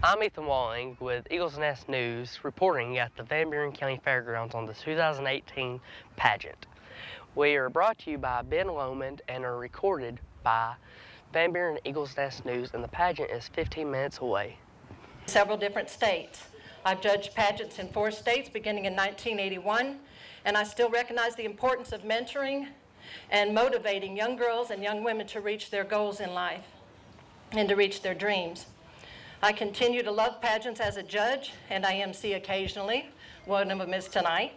I'm Ethan Walling with Eagles Nest News, reporting at the Van Buren County Fairgrounds on the 2018 pageant. We are brought to you by Ben Lomond and are recorded by Van Buren Eagles Nest News, and the pageant is 15 minutes away. Several different states. I've judged pageants in 4 states beginning in 1981, and I still recognize the importance of mentoring and motivating young girls and young women to reach their goals in life and to reach their dreams. I continue to love pageants as a judge, and I MC occasionally. One of them is tonight.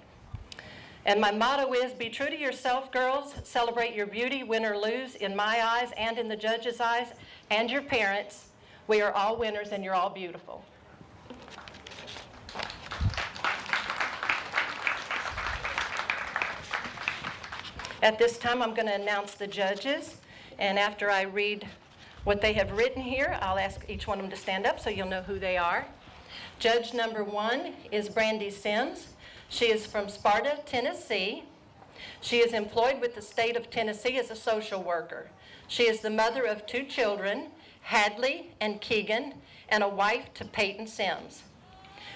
And my motto is, be true to yourself, girls. Celebrate your beauty, win or lose, in my eyes and in the judge's eyes, and your parents. We are all winners, and you're all beautiful. At this time, I'm going to announce the judges, and after I read what they have written here, I'll ask each one of them to stand up so you'll know who they are. Judge number 1 is Brandy Sims. She is from Sparta, Tennessee. She is employed with the state of Tennessee as a social worker. She is the mother of 2 children, Hadley and Keegan, and a wife to Peyton Sims.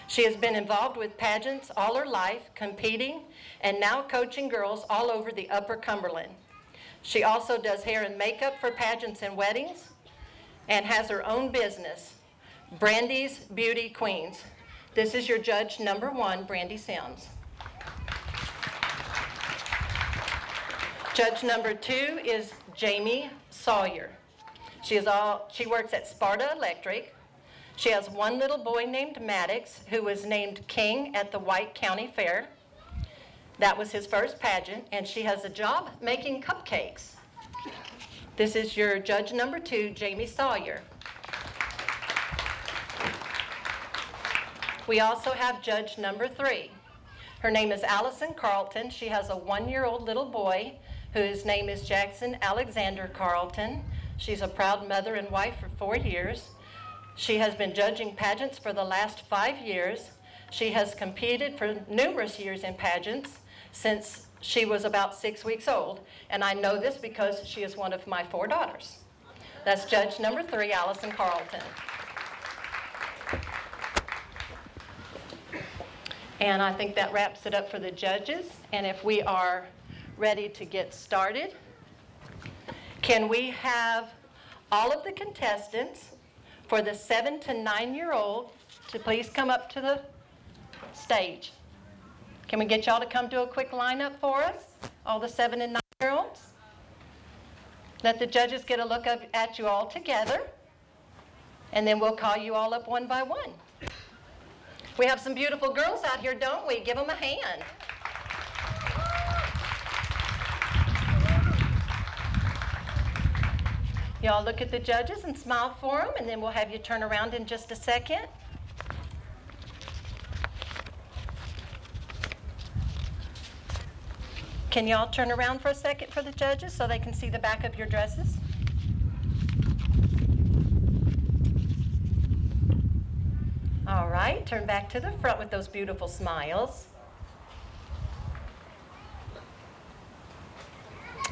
She has been involved with pageants all her life, competing and now coaching girls all over the Upper Cumberland. She also does hair and makeup for pageants and weddings and has her own business, Brandy's Beauty Queens. This is your judge number 1, Brandy Sims. Judge number 2 is Jamie Sawyer. She works at Sparta Electric. She has one little boy named Maddox, who was named King at the White County Fair. That was his first pageant, and she has a job making cupcakes. This is your judge number 2, Jamie Sawyer. We also have judge number 3. Her name is Allison Carlton. She has a 1-year-old little boy whose name is Jackson Alexander Carlton. She's a proud mother and wife for 4 years. She has been judging pageants for the last 5 years. She has competed for numerous years in pageants since she was about 6 weeks old. And I know this because she is one of my 4 daughters. That's judge number 3, Allison Carlton. And I think that wraps it up for the judges. And if we are ready to get started, can we have all of the contestants for the 7 to 9-year-old to please come up to the stage? Can we get y'all to come do a quick lineup for us, all the 7 and 9-year-olds? Let the judges get a look at you all together, and then we'll call you all up one by one. We have some beautiful girls out here, don't we? Give them a hand. Y'all look at the judges and smile for them, and then we'll have you turn around in just a second. Can y'all turn around for a second for the judges so they can see the back of your dresses? All right, turn back to the front with those beautiful smiles.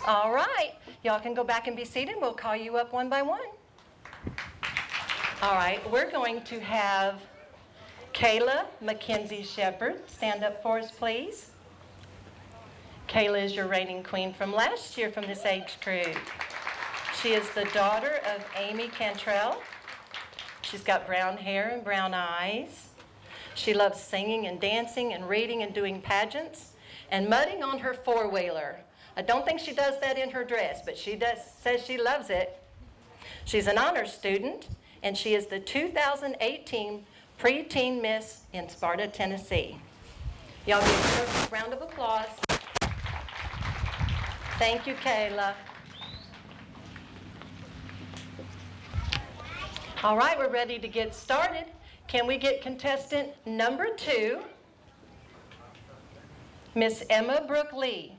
All right, y'all can go back and be seated. We'll call you up one by one. All right, we're going to have Kayla Mackenzie Shepard. Stand up for us, please. Kayla is your reigning queen from last year from this age group. She is the daughter of Amy Cantrell. She's got brown hair and brown eyes. She loves singing and dancing and reading and doing pageants and mudding on her 4-wheeler. I don't think she does that in her dress, but she says she loves it. She's an honors student, and she is the 2018 Preteen Miss in Sparta, Tennessee. Y'all give her a round of applause. Thank you, Kayla. All right, we're ready to get started. Can we get contestant number 2, Miss Emma Brooke Lee?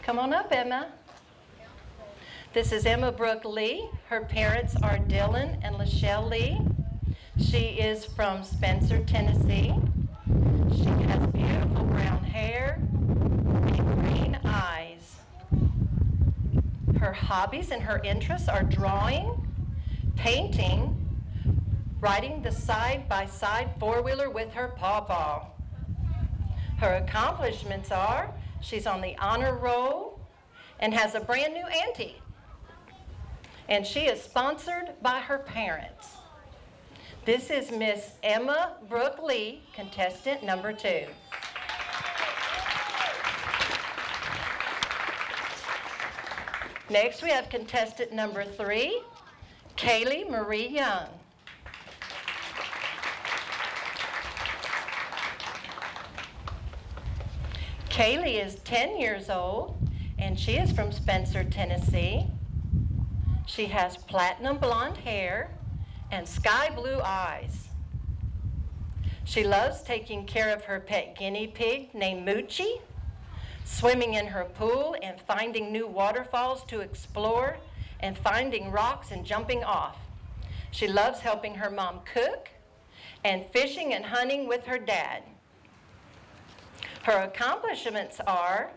Come on up, Emma. This is Emma Brooke Lee. Her parents are Dylan and Lachelle Lee. She is from Spencer, Tennessee. She has beautiful brown hair and green eyes. hobbies and her interests are drawing, painting, riding the side-by-side four-wheeler with her pawpaw. Her accomplishments are she's on the honor roll and has a brand new auntie. And she is sponsored by her parents. This is Miss Emma Brooke Lee, contestant number 2. Next, we have contestant number 3, Kaylee Marie Young. Kaylee is 10 years old, and she is from Spencer, Tennessee. She has platinum blonde hair and sky blue eyes. She loves taking care of her pet guinea pig named Moochie, swimming in her pool and finding new waterfalls to explore, and finding rocks and jumping off. She loves helping her mom cook and fishing and hunting with her dad. Her accomplishments are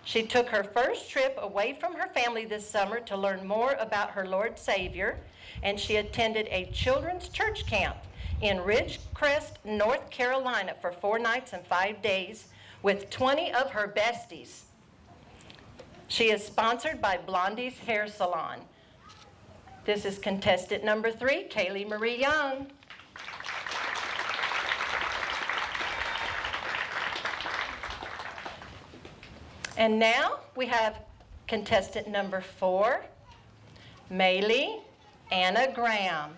she took her first trip away from her family this summer to learn more about her Lord Savior, and she attended a children's church camp in Ridgecrest, North Carolina for 4 nights and 5 days with 20 of her besties. She is sponsored by Blondie's Hair Salon. This is contestant number 3, Kaylee Marie Young. And now we have contestant number 4, Maylee Anna Graham.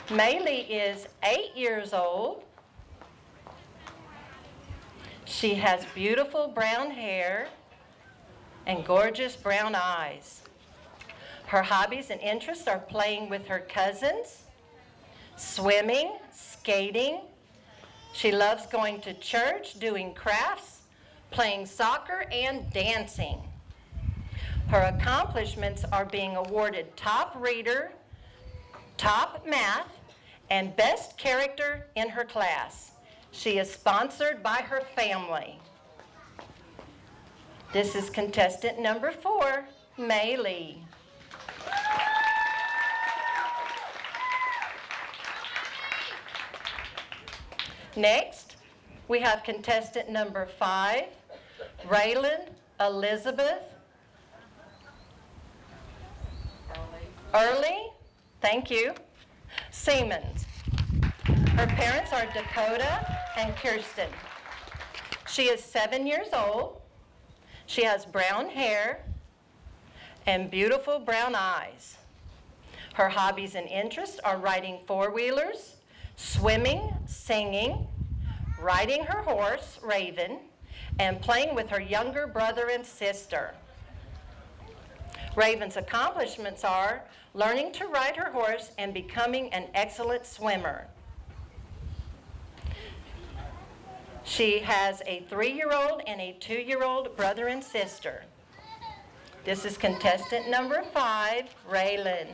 Maylee is 8 years old. She has beautiful brown hair and gorgeous brown eyes. Her hobbies and interests are playing with her cousins, swimming, skating. She loves going to church, doing crafts, playing soccer, and dancing. Her accomplishments are being awarded top reader, top math, and best character in her class. She is sponsored by her family. This is contestant number 4, Maylee. Next, we have contestant number 5, Raylan Elizabeth Early, thank you, Siemens. Her parents are Dakota and Kirsten. She is 7 years old. She has brown hair and beautiful brown eyes. Her hobbies and interests are riding four-wheelers, swimming, singing, riding her horse, Raven, and playing with her younger brother and sister. Raven's accomplishments are learning to ride her horse and becoming an excellent swimmer. She has a 3-year-old and a 2-year-old brother and sister. This is contestant number 5, Raylan.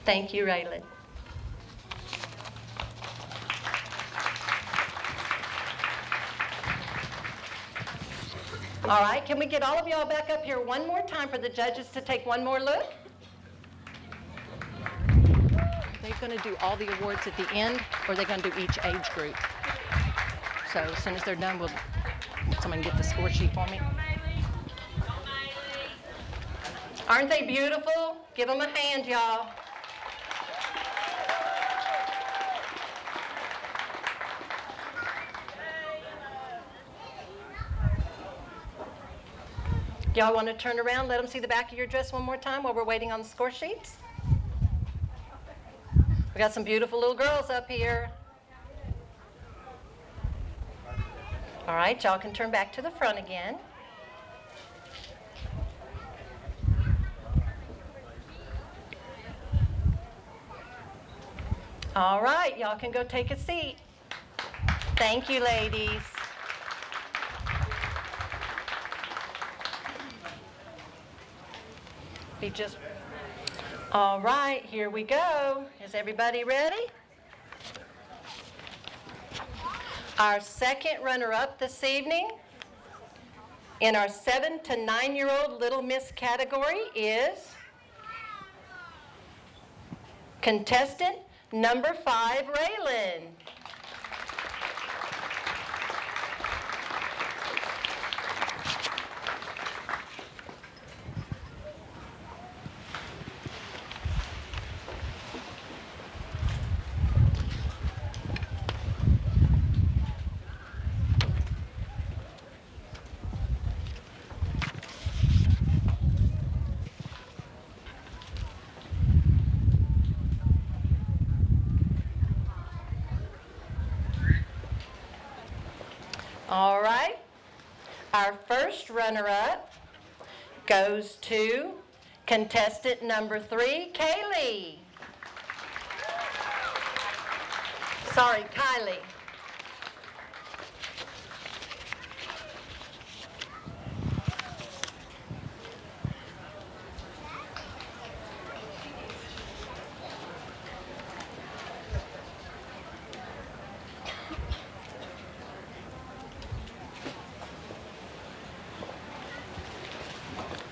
Thank you, Raylan. All right, can we get all of y'all back up here one more time for the judges to take one more look? They're going to do all the awards at the end, or they're going to do each age group. So as soon as they're done, will someone get the score sheet for me? Aren't they beautiful? Give them a hand, y'all. Y'all want to turn around, let them see the back of your dress one more time while we're waiting on the score sheets? We got some beautiful little girls up here. All right, y'all can turn back to the front again. All right, y'all can go take a seat. Thank you, ladies. Be just. All right, here we go. Is everybody ready? Our second runner-up this evening in our 7 to 9-year-old Little Miss category is contestant number 5, Raylan. All right, our first runner-up goes to contestant number 3, Kaylee. Sorry, Kylie.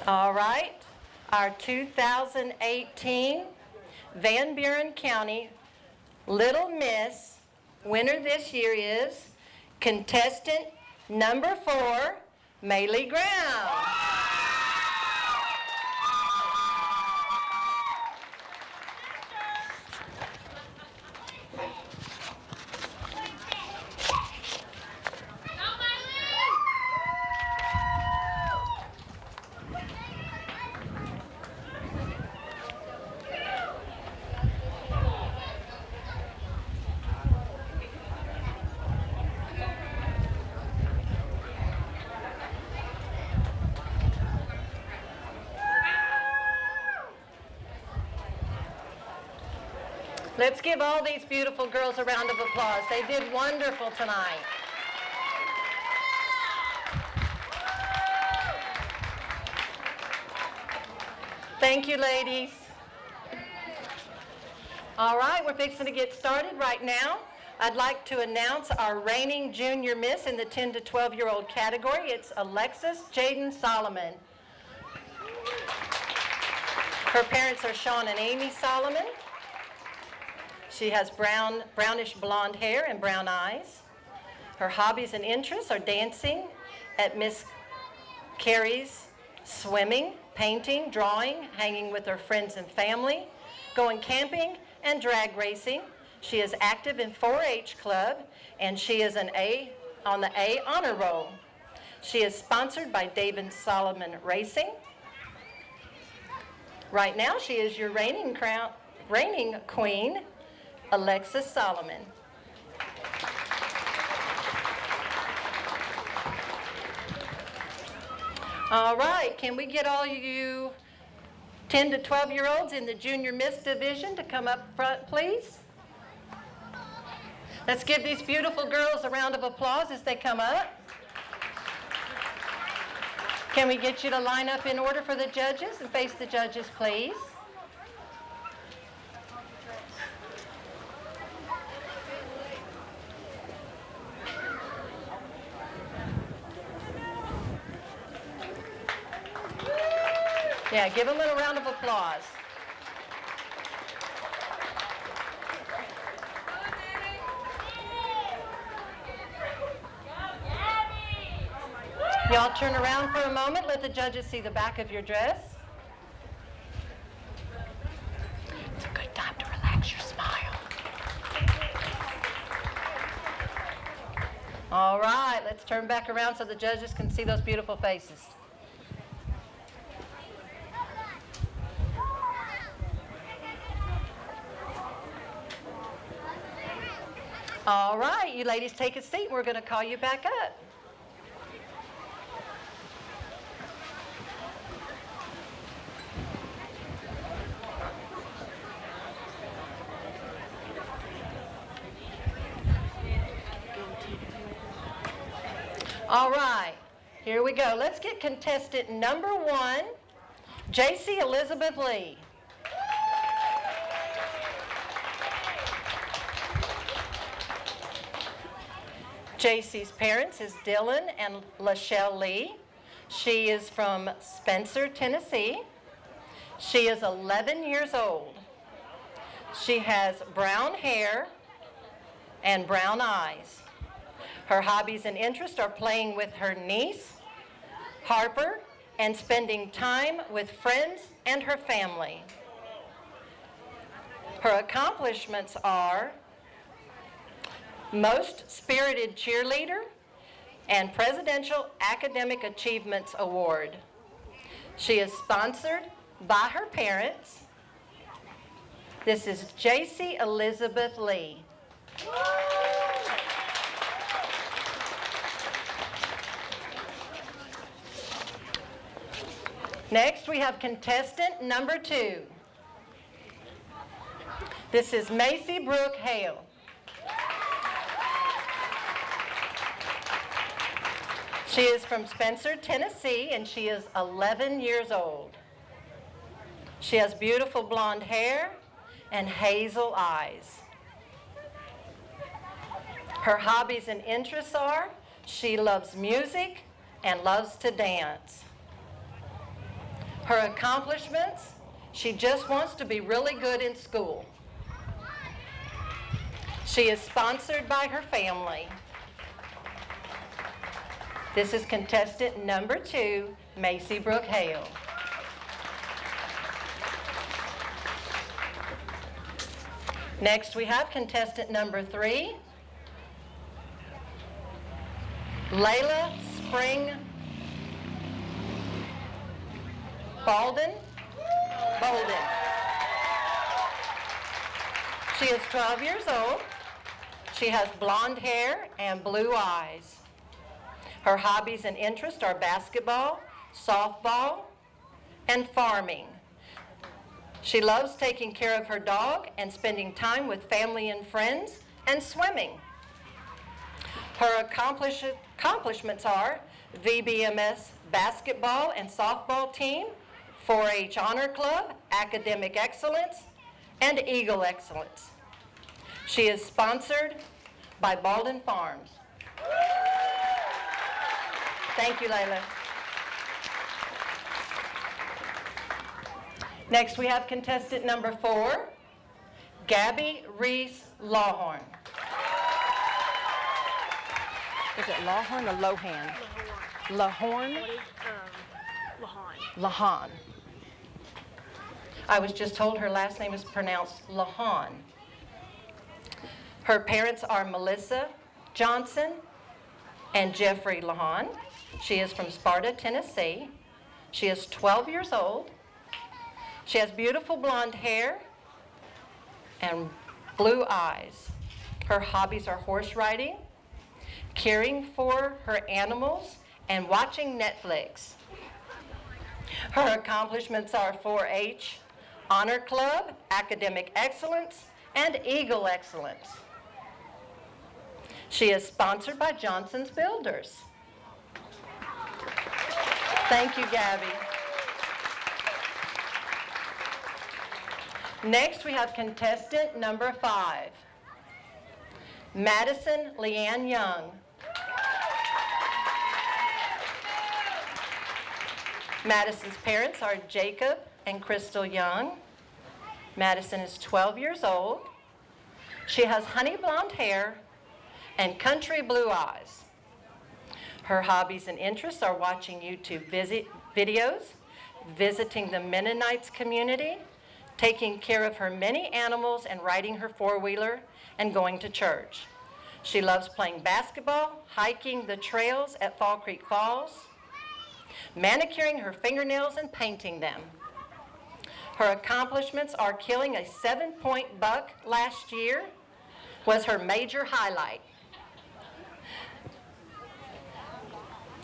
All right, our 2018 Van Buren County Little Miss winner this year is contestant number 4, Maylee Brown. Let's give all these beautiful girls a round of applause. They did wonderful tonight. Thank you, ladies. All right, we're fixing to get started right now. I'd like to announce our reigning junior miss in the 10 to 12-year-old category. It's Alexis Jaden Solomon. Her parents are Sean and Amy Solomon. She has brownish blonde hair and brown eyes. Her hobbies and interests are dancing at Miss Carey's, swimming, painting, drawing, hanging with her friends and family, going camping, and drag racing. She is active in 4-H Club, and she is on the A honor roll. She is sponsored by David Solomon Racing. Right now, she is your reigning queen, Alexis Solomon. All right, can we get all you 10 to 12-year-olds in the Junior Miss Division to come up front, please? Let's give these beautiful girls a round of applause as they come up. Can we get you to line up in order for the judges and face the judges, please? Yeah, give them a round of applause. Y'all turn around for a moment. Let the judges see the back of your dress. It's a good time to relax your smile. All right, let's turn back around so the judges can see those beautiful faces. All right, you ladies take a seat. We're going to call you back up. All right, here we go. Let's get contestant number 1 JC Elizabeth Lee. JC's parents is Dylan and Lachelle Lee. She is from Spencer, Tennessee. She is 11 years old. She has brown hair and brown eyes. Her hobbies and interests are playing with her niece, Harper, and spending time with friends and her family. Her accomplishments are Most Spirited Cheerleader and Presidential Academic Achievements Award. She is sponsored by her parents. This is JC Elizabeth Lee. Next, we have contestant number 2. This is Macy Brooke Hale. She is from Spencer, Tennessee, and she is 11 years old. She has beautiful blonde hair and hazel eyes. Her hobbies and interests are she loves music and loves to dance. Her accomplishments, she just wants to be really good in school. She is sponsored by her family. This is contestant number 2, Macy Brooke Hale. Next, we have contestant number 3, Layla Spring Bolden. She is 12 years old. She has blonde hair and blue eyes. Her hobbies and interests are basketball, softball, and farming. She loves taking care of her dog and spending time with family and friends and swimming. Her accomplishments are VBMS basketball and softball team, 4-H Honor Club, Academic Excellence, and Eagle Excellence. She is sponsored by Baldwin Farms. Thank you, Layla. Next, we have contestant number 4, Gabby Reese Lawhorn. Is it Lawhorn or Lohan? Lahorn? Lahan. I was just told her last name is pronounced Lahan. Her parents are Melissa Johnson and Jeffrey Lahan. She is from Sparta, Tennessee. She is 12 years old. She has beautiful blonde hair and blue eyes. Her hobbies are horse riding, caring for her animals, and watching Netflix. Her accomplishments are 4-H Honor Club, Academic Excellence, and Eagle Excellence. She is sponsored by Johnson's Builders. Thank you, Gabby. Next, we have contestant number 5, Madison Leanne Young. Madison's parents are Jacob and Crystal Young. Madison is 12 years old. She has honey blonde hair and country blue eyes. Her hobbies and interests are watching YouTube videos, visiting the Mennonites community, taking care of her many animals and riding her four-wheeler, and going to church. She loves playing basketball, hiking the trails at Fall Creek Falls, manicuring her fingernails and painting them. Her accomplishments are killing a 7-point buck last year was her major highlight.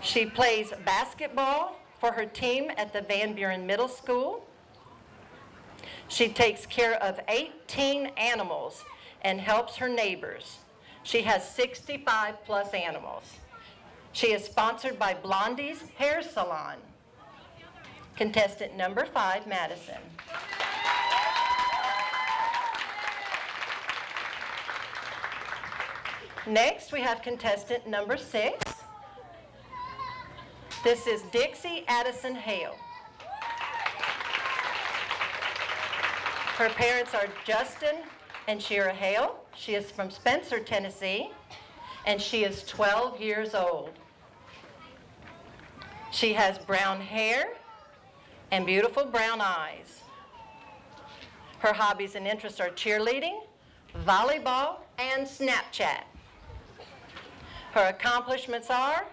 She plays basketball for her team at the Van Buren Middle School. She takes care of 18 animals and helps her neighbors. She has 65 plus animals. She is sponsored by Blondie's Hair Salon. Contestant number 5, Madison. Next, we have contestant number 6. This is Dixie Addison Hale. Her parents are Justin and Shira Hale. She is from Spencer, Tennessee, and she is 12 years old. She has brown hair and beautiful brown eyes. Her hobbies and interests are cheerleading, volleyball, and Snapchat. Her accomplishments are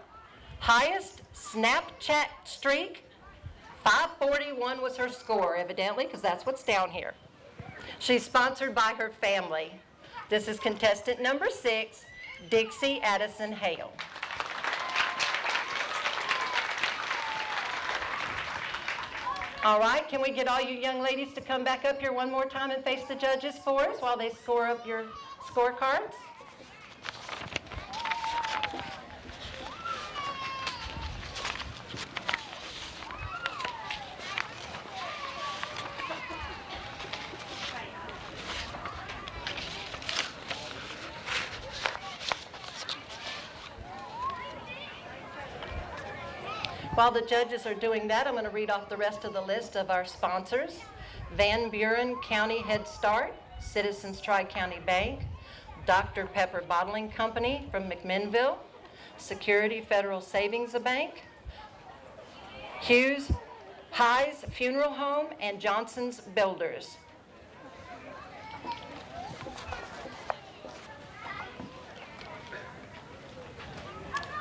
highest Snapchat streak, 541 was her score, evidently, because that's what's down here. She's sponsored by her family. This is contestant number 6, Dixie Addison Hale. All right, can we get all you young ladies to come back up here one more time and face the judges for us while they score up your scorecards? While the judges are doing that, I'm going to read off the rest of the list of our sponsors. Van Buren County Head Start, Citizens Tri-County Bank, Dr. Pepper Bottling Company from McMinnville, Security Federal Savings Bank, Hughes Highs Funeral Home, and Johnson's Builders.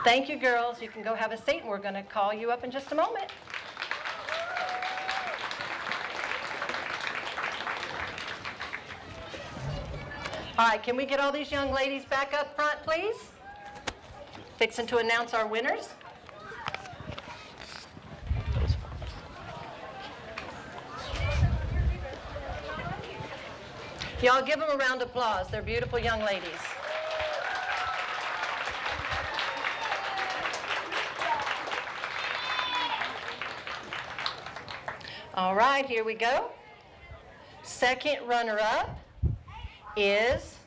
Thank you, girls. You can go have a seat, and we're going to call you up in just a moment. All right, can we get all these young ladies back up front, please? Fixing to announce our winners. Y'all give them a round of applause. They're beautiful young ladies. All right, here we go. Second runner-up is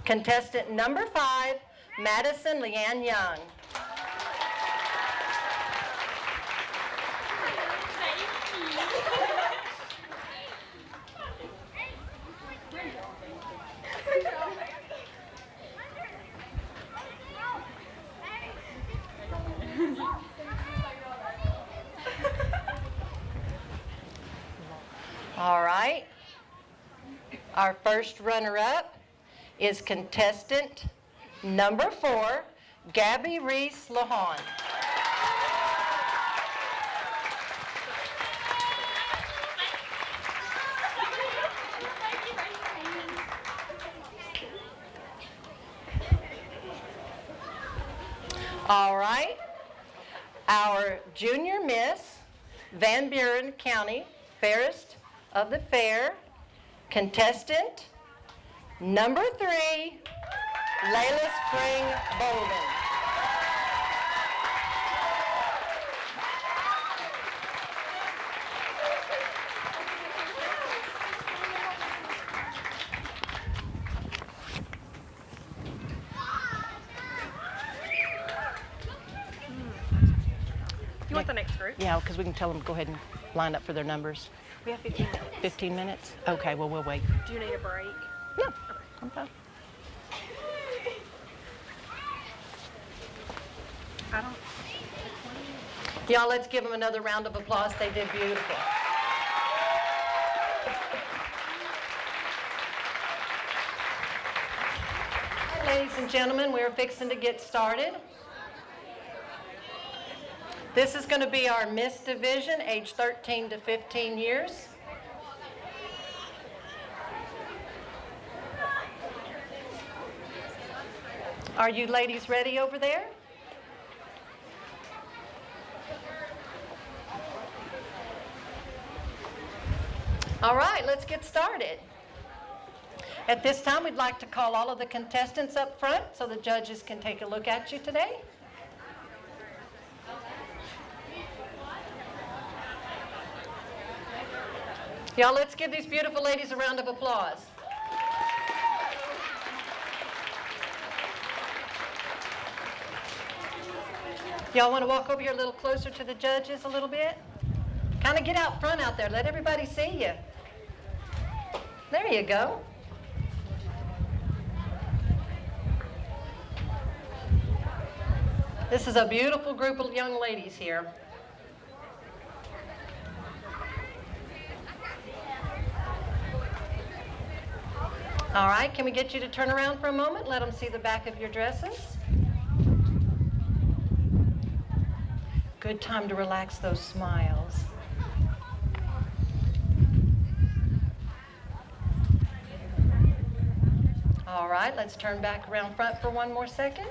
contestant number 5, Madison Leanne Young. All right. Our first runner-up is contestant number 4, Gabby Reese Lahan. All right. Our junior miss, Van Buren County Fairest of the Fair, contestant number 3, Layla Spring Bolden. You want the next group? Yeah, because we can tell them to go ahead and line up for their numbers. We have 15 minutes. 15 minutes? Okay, well, we'll wait. Do you need a break? No, I'm fine. I don't. Y'all, let's give them another round of applause. They did beautiful. Ladies and gentlemen, we're fixing to get started. This is going to be our Miss Division, age 13 to 15 years. Are you ladies ready over there? All right, let's get started. At this time, we'd like to call all of the contestants up front so the judges can take a look at you today. Y'all, let's give these beautiful ladies a round of applause. Y'all want to walk over here a little closer to the judges a little bit? Kind of get out front out there. Let everybody see you. There you go. This is a beautiful group of young ladies here. All right, can we get you to turn around for a moment? Let them see the back of your dresses. Good time to relax those smiles. All right, let's turn back around front for one more second.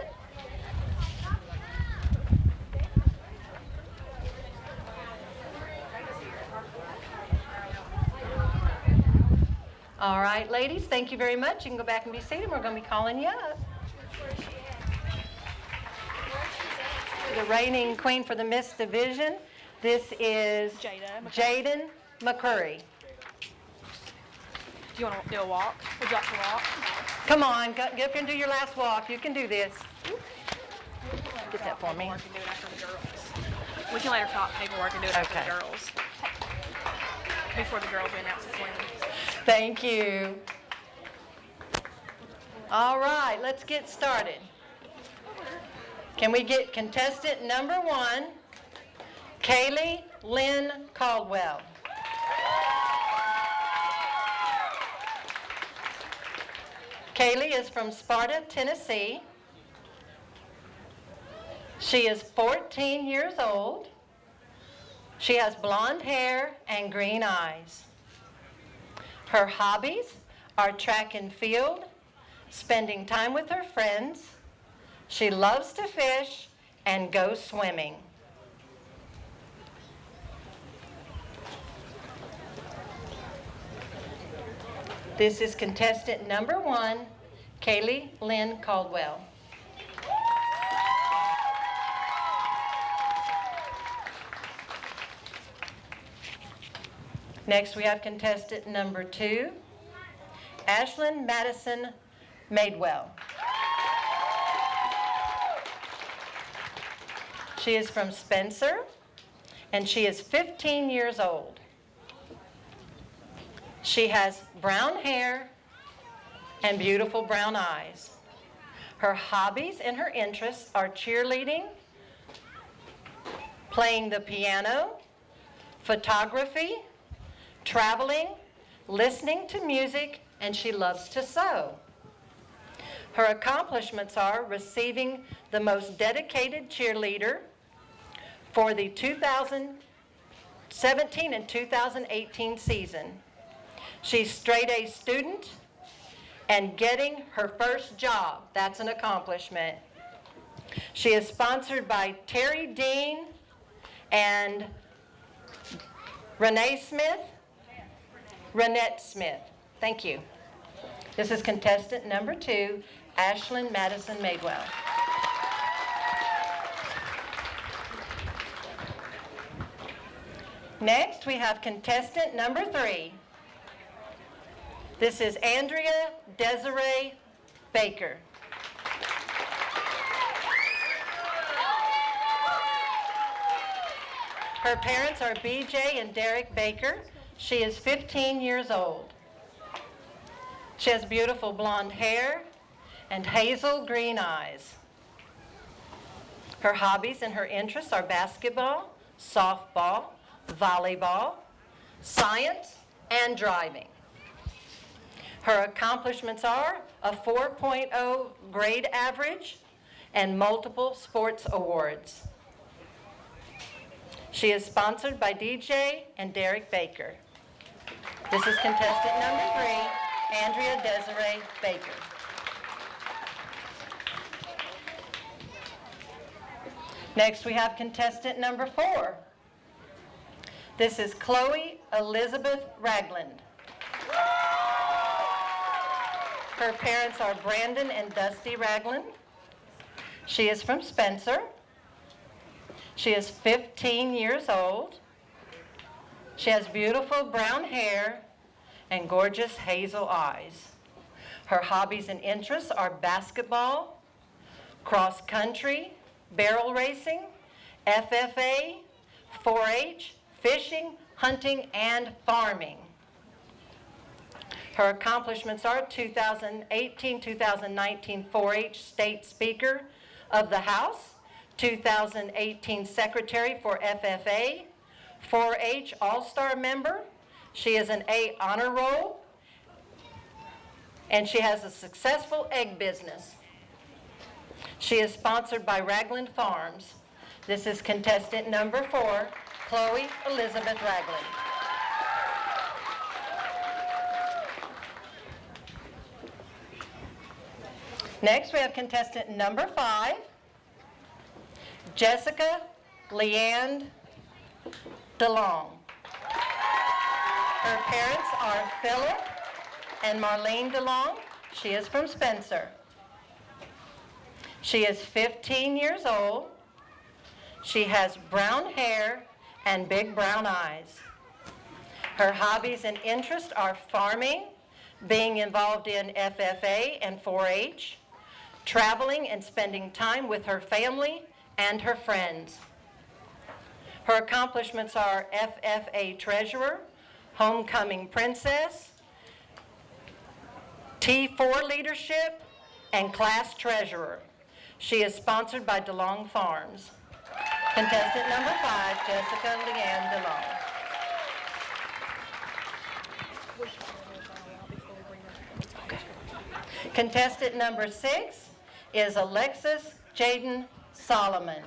All right, ladies, thank you very much. You can go back and be seated. We're going to be calling you up. The reigning queen for the Miss Division, this is Jaden McCurry. Do you want to do a walk? Would you like to walk? Come on, get up here and do your last walk. You can do this. Get that for me. Paperwork and do it after the girls. We can later talk paperwork and do it after the girls. Before the girls we announce the queen. Thank you. All right, let's get started. Can we get contestant number 1, Kaylee Lynn Caldwell. Kaylee is from Sparta, Tennessee. She is 14 years old. She has blonde hair and green eyes. Her hobbies are track and field, spending time with her friends. She loves to fish and go swimming. This is contestant number 1, Kaylee Lynn Caldwell. Next we have contestant number 2, Ashlyn Madison Madewell. She is from Spencer, and she is 15 years old. She has brown hair and beautiful brown eyes. Her hobbies and her interests are cheerleading, playing the piano, photography, traveling, listening to music, and she loves to sew. Her accomplishments are receiving the most dedicated cheerleader for the 2017 and 2018 season. She's straight A student and getting her first job. That's an accomplishment. She is sponsored by Terry Dean and Renette Smith. Thank you. This is contestant number 2, Ashlyn Madison Madewell. Next, we have contestant number 3. This is Andrea Desiree Baker. Her parents are BJ and Derek Baker. She is 15 years old. She has beautiful blonde hair and hazel green eyes. Her hobbies and her interests are basketball, softball, volleyball, science, and driving. Her accomplishments are a 4.0 grade average and multiple sports awards. She is sponsored by DJ and Derek Baker. This is contestant number 3, Andrea Desiree Baker. Next, we have contestant number 4. This is Chloe Elizabeth Ragland. Her parents are Brandon and Dusty Ragland. She is from Spencer. She is 15 years old. She has beautiful brown hair and gorgeous hazel eyes. Her hobbies and interests are basketball, cross country, barrel racing, FFA, 4-H, fishing, hunting, and farming. Her accomplishments are 2018-2019 4-H State Speaker of the House, 2018 Secretary for FFA, 4-H All-Star member. She is an A honor roll, and she has a successful egg business. She is sponsored by Ragland Farms. This is contestant number 4, Chloe Elizabeth Ragland. Next, we have contestant number 5, Jessica Leanne DeLong. Her parents are Philip and Marlene DeLong. She is from Spencer. She is 15 years old. She has brown hair and big brown eyes. Her hobbies and interests are farming, being involved in FFA and 4-H, traveling and spending time with her family and her friends. Her accomplishments are FFA Treasurer, Homecoming Princess, T4 Leadership, and Class Treasurer. She is sponsored by DeLong Farms. Contestant number 5, Jessica Leanne DeLong. Contestant number 6 is Alexis Jaden Solomon.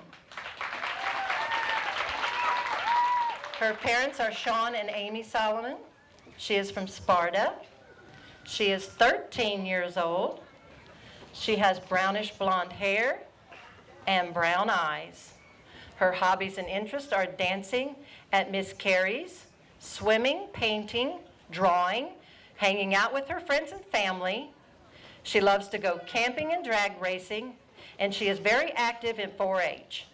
Her parents are Sean and Amy Solomon. She is from Sparta. She is 13 years old. She has brownish blonde hair and brown eyes. Her hobbies and interests are dancing at Miss Carey's, swimming, painting, drawing, hanging out with her friends and family. She loves to go camping and drag racing, and she is very active in 4-H.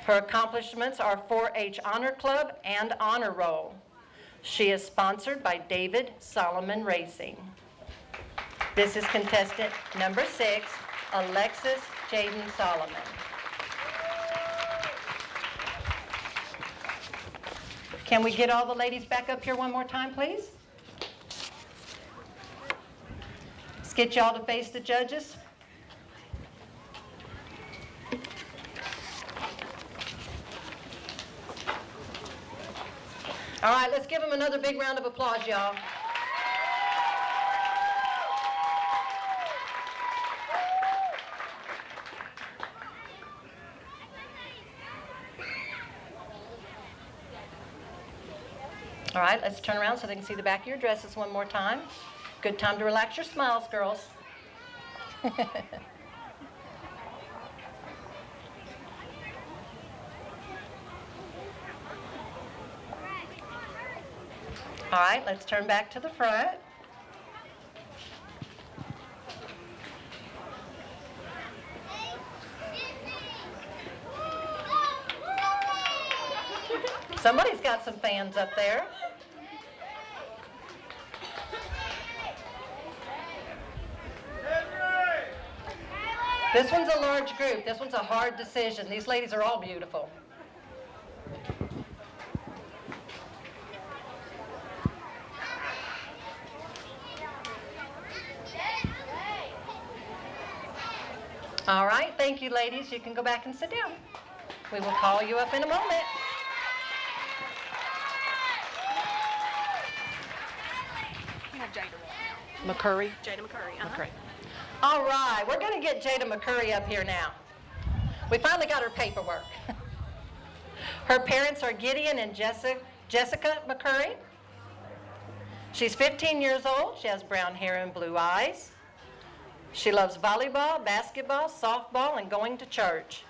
Her accomplishments are 4-H Honor Club and Honor Roll. She is sponsored by David Solomon Racing. This is contestant number 6, Alexis Jaden Solomon. Can we get all the ladies back up here one more time, please? Let's get y'all to face the judges. All right, let's give them another big round of applause, y'all. All right, let's turn around so they can see the back of your dresses one more time. Good time to relax your smiles, girls. All right, let's turn back to the front. Somebody's got some fans up there. This one's a large group. This one's a hard decision. These ladies are all beautiful. All right, thank you, ladies. You can go back and sit down. We will call you up in a moment. We have Jada. McCurry. Jada McCurry. McCurry. All right, we're going to get Jada McCurry up here now. We finally got her paperwork. Her parents are Gideon and Jessica McCurry. She's 15 years old. She has brown hair and blue eyes. She loves volleyball, basketball, softball, and going to church.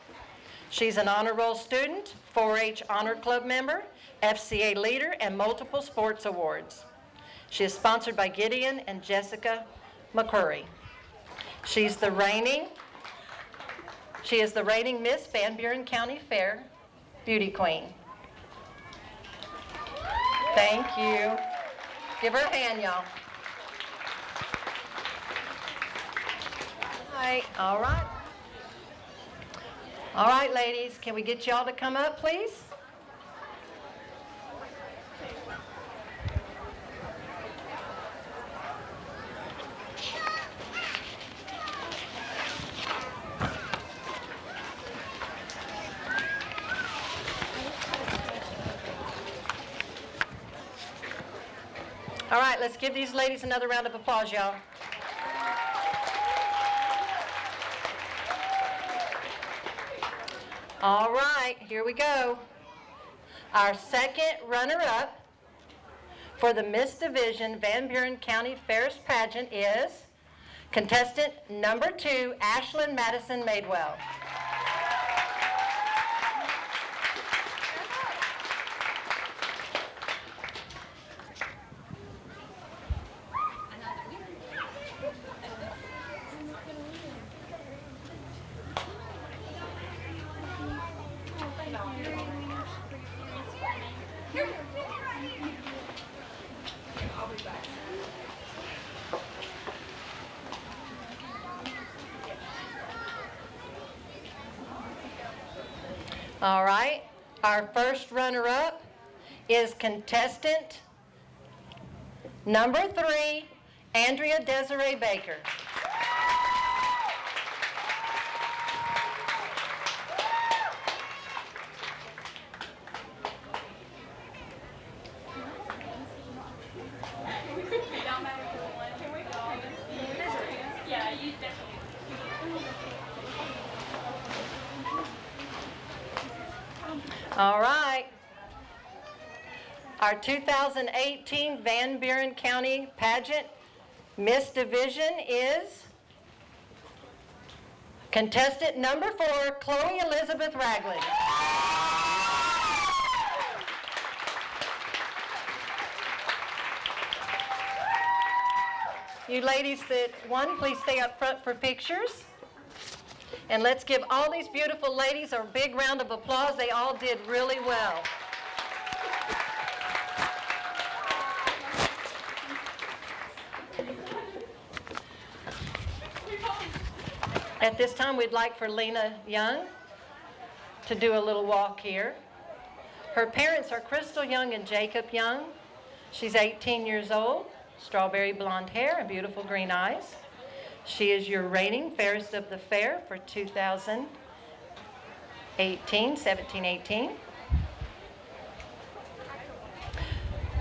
She's an honor roll student, 4-H Honor Club member, FCA leader, and multiple sports awards. She is sponsored by Gideon and Jessica McCurry. She is the reigning Miss Van Buren County Fair Beauty Queen. Thank you. Give her a hand, y'all. All right. All right, ladies, can we get y'all to come up, please? All right, let's give these ladies another round of applause, y'all. All right, here we go. Our second runner-up for the Miss Division Van Buren County Fairs Pageant is contestant number 2, Ashlyn Madison Madewell. All right, our first runner-up is contestant number 3, Andrea Desiree Baker. All right. Our 2018 Van Buren County Pageant Miss Division is contestant number 4, Chloe Elizabeth Ragland. You ladies that won, please stay up front for pictures. And let's give all these beautiful ladies a big round of applause. They all did really well. At this time, we'd like for Lena Young to do a little walk here. Her parents are Crystal Young and Jacob Young. She's 18 years old, strawberry blonde hair and beautiful green eyes. She is your reigning Fairest of the Fair for 2017-18.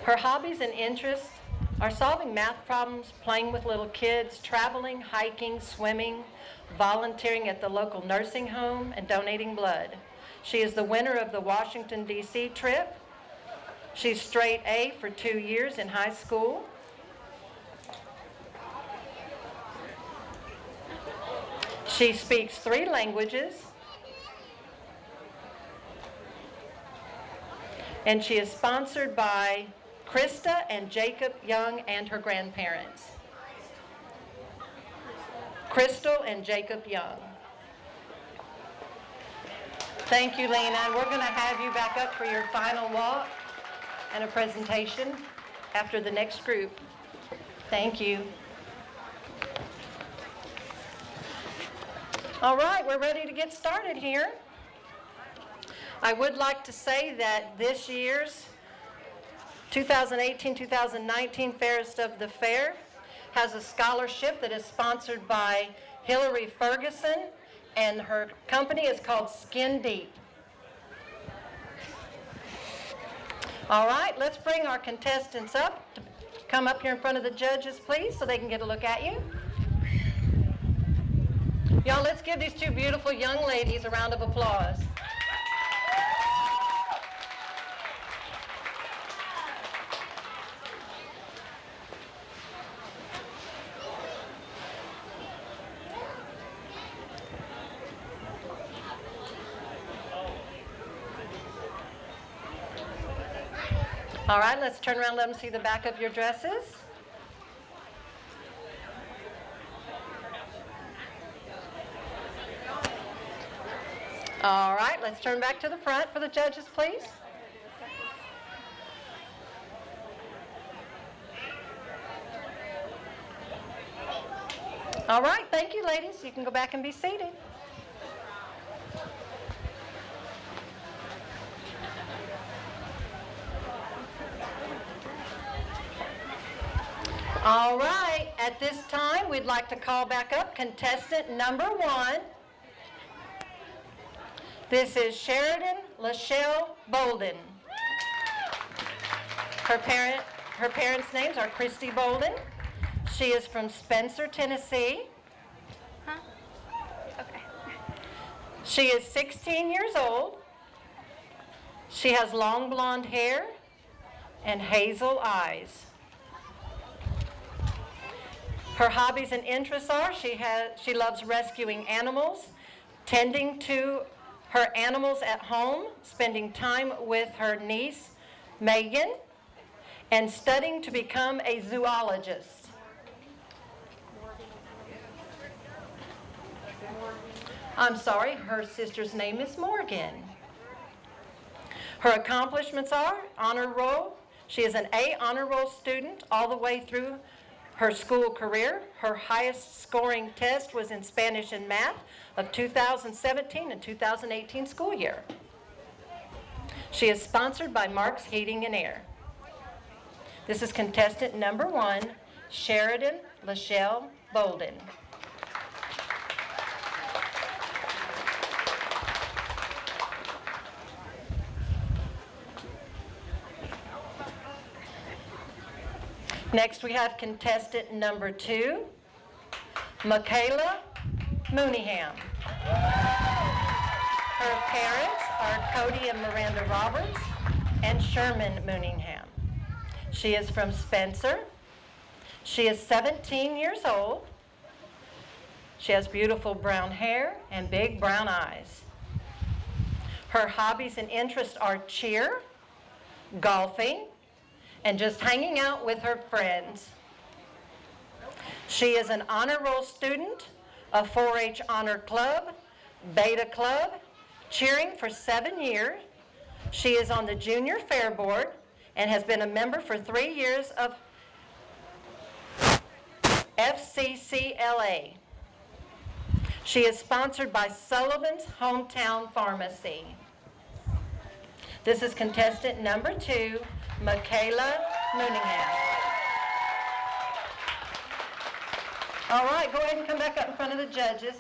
Her hobbies and interests are solving math problems, playing with little kids, traveling, hiking, swimming, volunteering at the local nursing home, and donating blood. She is the winner of the Washington, D.C. trip. She's straight A for 2 years in high school. She speaks 3 languages, and she is sponsored by Krista and Jacob Young and her grandparents. Crystal and Jacob Young. Thank you, Lena, and we're going to have you back up for your final walk and a presentation after the next group. Thank you. All right, we're ready to get started here. I would like to say that this year's 2018-2019 Fairest of the Fair has a scholarship that is sponsored by Hillary Ferguson, and her company is called Skin Deep. All right, let's bring our contestants up to come up here in front of the judges, please, so they can get a look at you. Y'all, let's give these 2 beautiful young ladies a round of applause. All right, let's turn around and let them see the back of your dresses. All right, let's turn back to the front for the judges, please. All right, thank you, ladies. You can go back and be seated. All right, at this time, we'd like to call back up contestant number 1. This is Sheridan Lachelle Bolden. Her parents' names are Christy Bolden. She is from Spencer, Tennessee. Huh? Okay. She is 16 years old. She has long blonde hair and hazel eyes. Her hobbies and interests are she loves rescuing animals, tending to her animals at home, spending time with her niece, Megan, and studying to become a zoologist. I'm sorry, her sister's name is Morgan. Her accomplishments are honor roll. She is an A honor roll student all the way through her school career. Her highest scoring test was in Spanish and math of 2017 and 2018 school year. She is sponsored by Mark's Heating and Air. This is contestant number 1, Sheridan Lachelle Bolden. Next we have contestant number 2, Michaela Mooneyham. Her parents are Cody and Miranda Roberts and Sherman Mooneyham. She is from Spencer. She is 17 years old. She has beautiful brown hair and big brown eyes. Her hobbies and interests are cheer, golfing, and just hanging out with her friends. She is an honor roll student, a 4-H honor club, beta club, cheering for 7 years. She is on the junior fair board and has been a member for 3 years of FCCLA. She is sponsored by Sullivan's Hometown Pharmacy. This is contestant number 2, Michaela Mooneyham. All right, go ahead and come back up in front of the judges.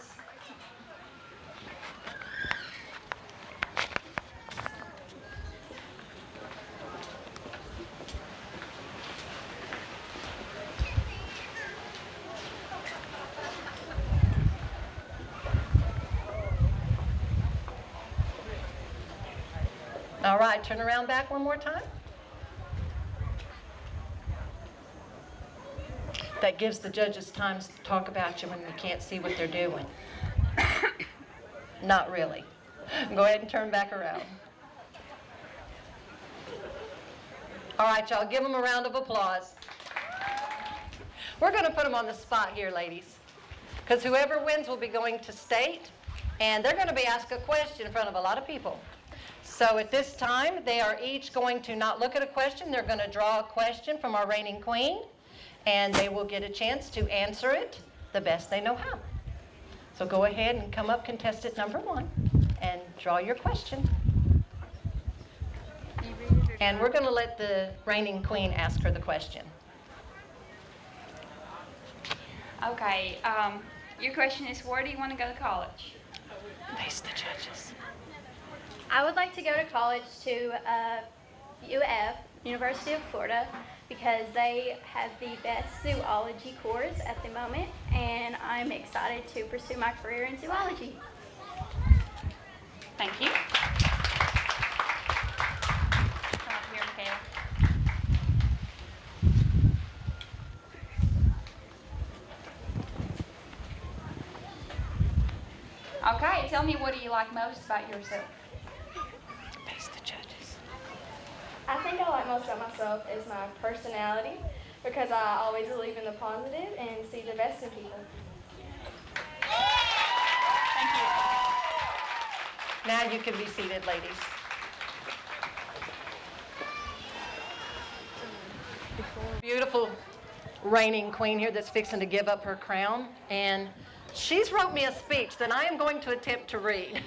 All right, turn around back one more time. That gives the judges time to talk about you when we can't see what they're doing. Not really. Go ahead and turn back around. All right, y'all, give them a round of applause. We're going to put them on the spot here, ladies, because whoever wins will be going to state, and they're going to be asked a question in front of a lot of people. So at this time, they are each going to not look at a question. They're going to draw a question from our reigning queen, and they will get a chance to answer it the best they know how. So go ahead and come up, contestant number 1, and draw your question. And we're going to let the reigning queen ask her the question. Okay, your question is, where do you want to go to college? Face the judges. I would like to go to college to UF, University of Florida, because they have the best zoology course at the moment, and I'm excited to pursue my career in zoology. Thank you. Come up here, Michaela. Okay, tell me, what do you like most about yourself? Face the judges. I think I like most about myself is my personality, because I always believe in the positive and see the best in people. Thank you. Now you can be seated, ladies. Beautiful reigning queen here that's fixing to give up her crown. And she's wrote me a speech that I am going to attempt to read.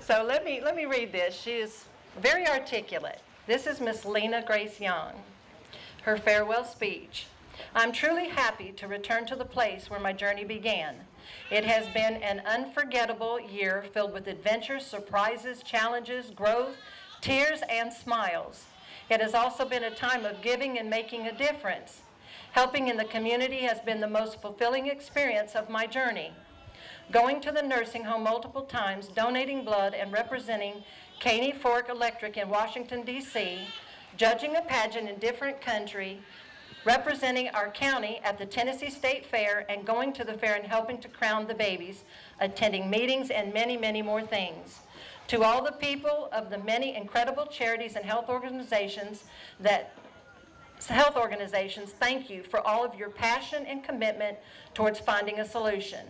So let me read this. She is very articulate. This is Miss Lena Grace Young. Her farewell speech. I'm truly happy to return to the place where my journey began. It has been an unforgettable year filled with adventures, surprises, challenges, growth, tears, and smiles. It has also been a time of giving and making a difference. Helping in the community has been the most fulfilling experience of my journey. Going to the nursing home multiple times, donating blood, and representing Caney Fork Electric in Washington, D.C., judging a pageant in different country, representing our county at the Tennessee State Fair, and going to the fair and helping to crown the babies, attending meetings, and many, many more things. To all the people of the many incredible charities and health organizations, thank you for all of your passion and commitment towards finding a solution.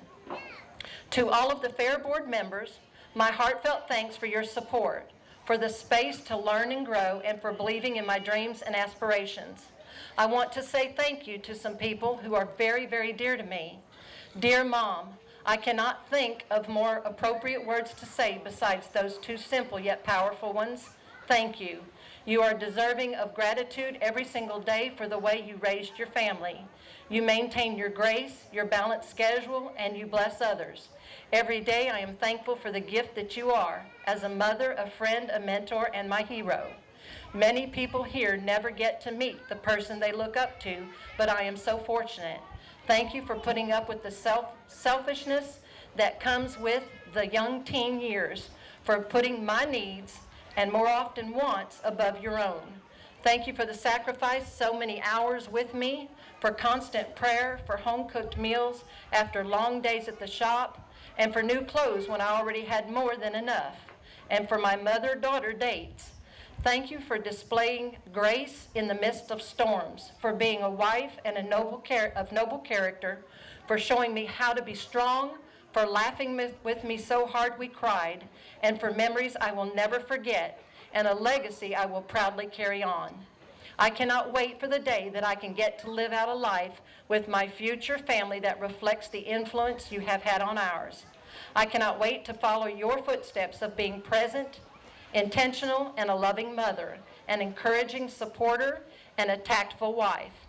To all of the Fair Board members, my heartfelt thanks for your support, for the space to learn and grow, and for believing in my dreams and aspirations. I want to say thank you to some people who are very, very dear to me. Dear Mom, I cannot think of more appropriate words to say besides those two simple yet powerful ones. Thank you. You are deserving of gratitude every single day for the way you raised your family. You maintain your grace, your balanced schedule, and you bless others. Every day I am thankful for the gift that you are, as a mother, a friend, a mentor, and my hero. Many people here never get to meet the person they look up to, but I am so fortunate. Thank you for putting up with the selfishness that comes with the young teen years, for putting my needs, and more often wants, above your own. Thank you for the sacrifice, so many hours with me, for constant prayer, for home-cooked meals after long days at the shop, and for new clothes when I already had more than enough, and for my mother-daughter dates. Thank you for displaying grace in the midst of storms, for being a wife and a noble character, for showing me how to be strong, for laughing with me so hard we cried, and for memories I will never forget, and a legacy I will proudly carry on. I cannot wait for the day that I can get to live out a life with my future family that reflects the influence you have had on ours. I cannot wait to follow your footsteps of being present, intentional, and a loving mother, an encouraging supporter, and a tactful wife,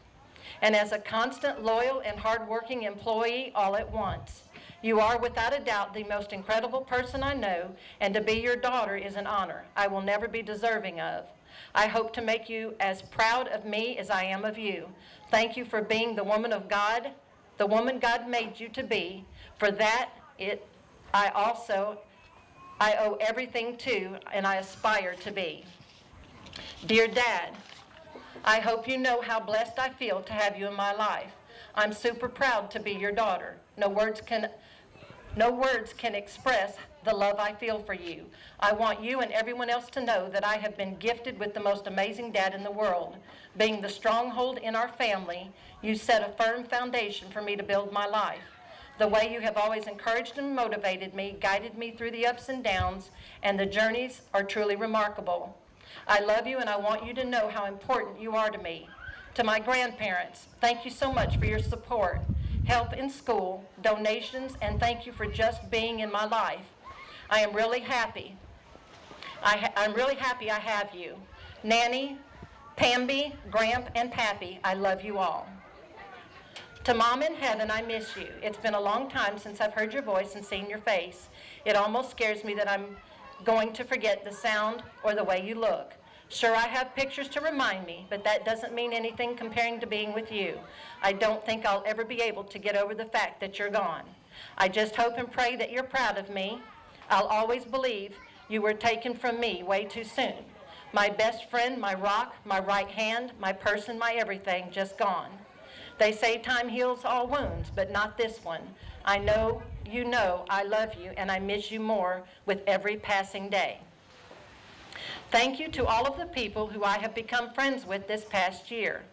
and as a constant, loyal, and hardworking employee all at once. You are without a doubt the most incredible person I know, and to be your daughter is an honor I will never be deserving of. I hope to make you as proud of me as I am of you. Thank you for being the woman of God, the woman God made you to be. For that, I owe everything to, and I aspire to be. Dear Dad, I hope you know how blessed I feel to have you in my life. I'm super proud to be your daughter. No words can express the love I feel for you. I want you and everyone else to know that I have been gifted with the most amazing dad in the world. Being the stronghold in our family, you set a firm foundation for me to build my life. The way you have always encouraged and motivated me, guided me through the ups and downs, and the journeys are truly remarkable. I love you, and I want you to know how important you are to me. To my grandparents, thank you so much for your support, help in school, donations, and thank you for just being in my life. I am really happy. I'm really happy I have you. Nanny, Pamby, Gramp, and Pappy, I love you all. To Mom in heaven, I miss you. It's been a long time since I've heard your voice and seen your face. It almost scares me that I'm going to forget the sound or the way you look. Sure, I have pictures to remind me, but that doesn't mean anything comparing to being with you. I don't think I'll ever be able to get over the fact that you're gone. I just hope and pray that you're proud of me. I'll always believe you were taken from me way too soon. My best friend, my rock, my right hand, my person, my everything, just gone. They say time heals all wounds, but not this one. I know you know I love you, and I miss you more with every passing day. Thank you to all of the people who I have become friends with this past year.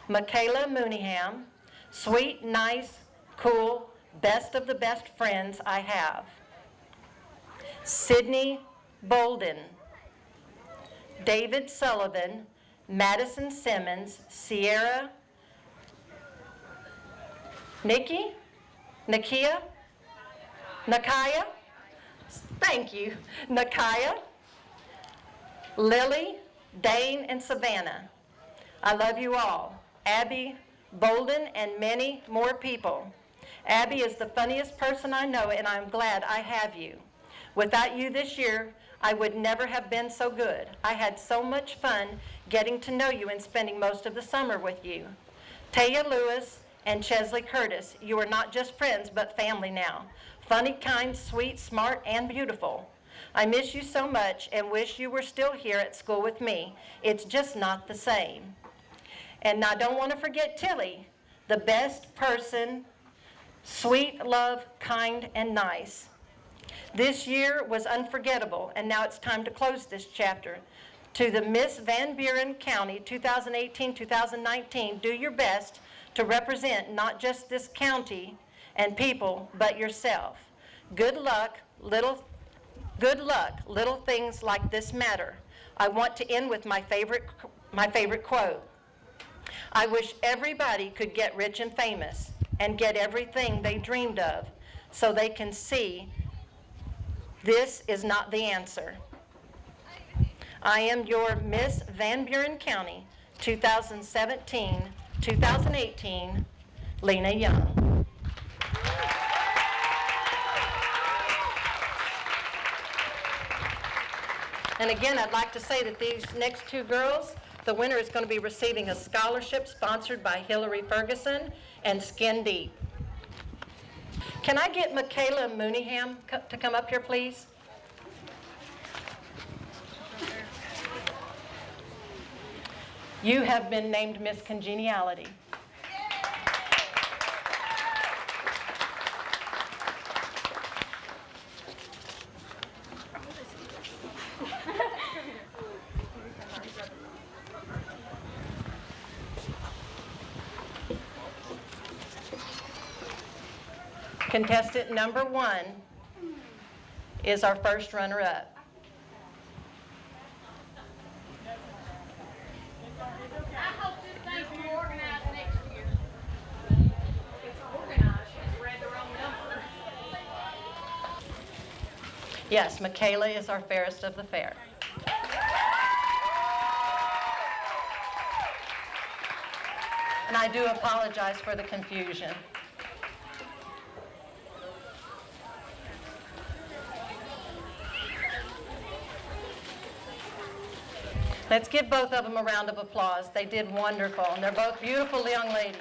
Michaela Mooneyham, sweet, nice, cool, best of the best friends I have. Sydney Bolden, David Sullivan, Madison Simmons, Sierra Nikki, Nakia, Nakaya, thank you, Nakaya, Lily, Dane, and Savannah. I love you all. Abby, Bolden, and many more people. Abby is the funniest person I know, and I'm glad I have you. Without you this year, I would never have been so good. I had so much fun getting to know you and spending most of the summer with you. Taya Lewis and Chesley Curtis, you are not just friends, but family now. Funny, kind, sweet, smart, and beautiful. I miss you so much and wish you were still here at school with me. It's just not the same. And I don't want to forget Tilly, the best person, sweet, love, kind, and nice. This year was unforgettable, and now it's time to close this chapter. To the Miss Van Buren County 2018-2019, do your best to represent not just this county and people, but yourself. Good luck, little things like this matter. I want to end with my favorite quote. I wish everybody could get rich and famous and get everything they dreamed of so they can see this is not the answer. I am your Miss Van Buren County 2017-2018, Lena Young. And again, I'd like to say that these next two girls, the winner is going to be receiving a scholarship sponsored by Hillary Ferguson and Skin Deep. Can I get Michaela Mooneyham to come up here, please? You have been named Miss Congeniality. Contestant number 1 is our first runner-up. Yes, Michaela is our fairest of the fair. And I do apologize for the confusion. Let's give both of them a round of applause. They did wonderful, and they're both beautiful young ladies.